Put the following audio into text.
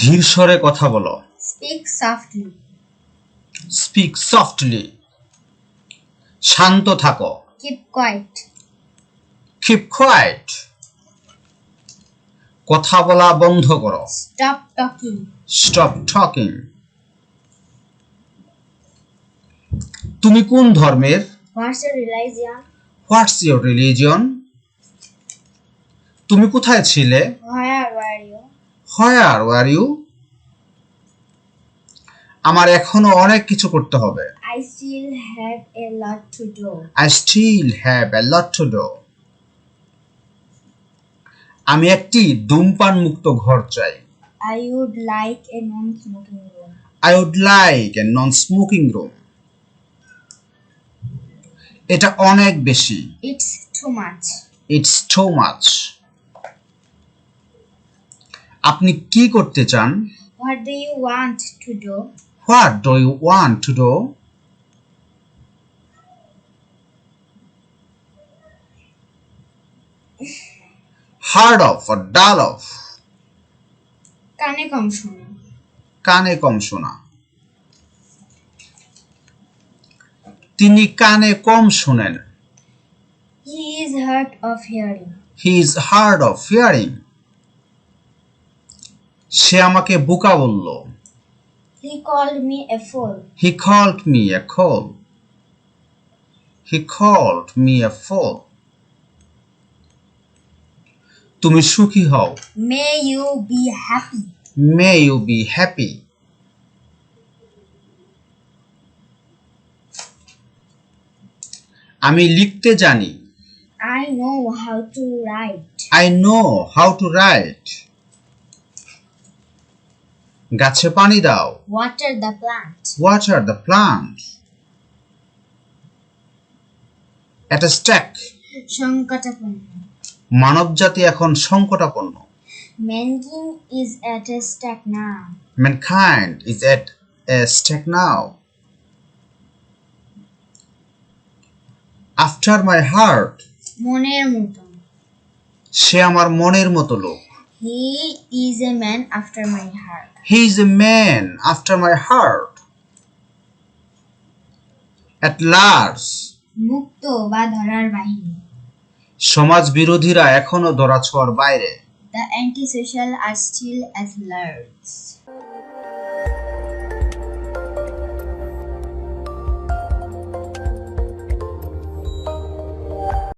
ধীর স্বরে কথা বলো। Speak softly. Speak softly. শান্ত থাকো। Keep quiet. Keep quiet. কথা বলা বন্ধ করো। Stop talking. Stop talking. তুমি কোন ধর্মের? What's your religion? What's your religion? তুমি কোথায় ছিলে? Where were you? Where were you? আমার এখনো অনেক কিছু করতে হবে। I still have a lot to do. I still have a lot to do. আমি একটি ধূমপান মুক্ত ঘর চাই। I would like a non-smoking room. I would like a non-smoking room. এটা অনেক বেশি। It's too much. It's too much. আপনি কি করতে চান? What do you want to do? What do you want to do? Hard of or dull of? কানে কম শোনো। কানে কম শোনা। তিনি কানে কম শোনেন। He is hard of hearing. He is hard of hearing. সে আমাকে বোকা বলল। He called me a fool. He called me a fool. He called me a fool. তুমি সুখী হও। May you be happy. May you be happy. আমি লিখতে জানি। I know how to write. I know how to write. গাছে পানি দাও। Water the plant. Water the plant. At a stake. সংকটাপন্ন। মানবজাতি এখন সংকটাপন্ন। Mankind is at a stake now. Mankind is at a stake now. After my heart. মনের মতো। সে আমার মনের মতো লোক। He is a man after my heart. He is a man after my heart. At large. মুক্ত বা ধরার বাহিরে। সমাজ বিরোধীরা এখনো ধরাছোঁয়ার বাইরে। The antisocial are still at large.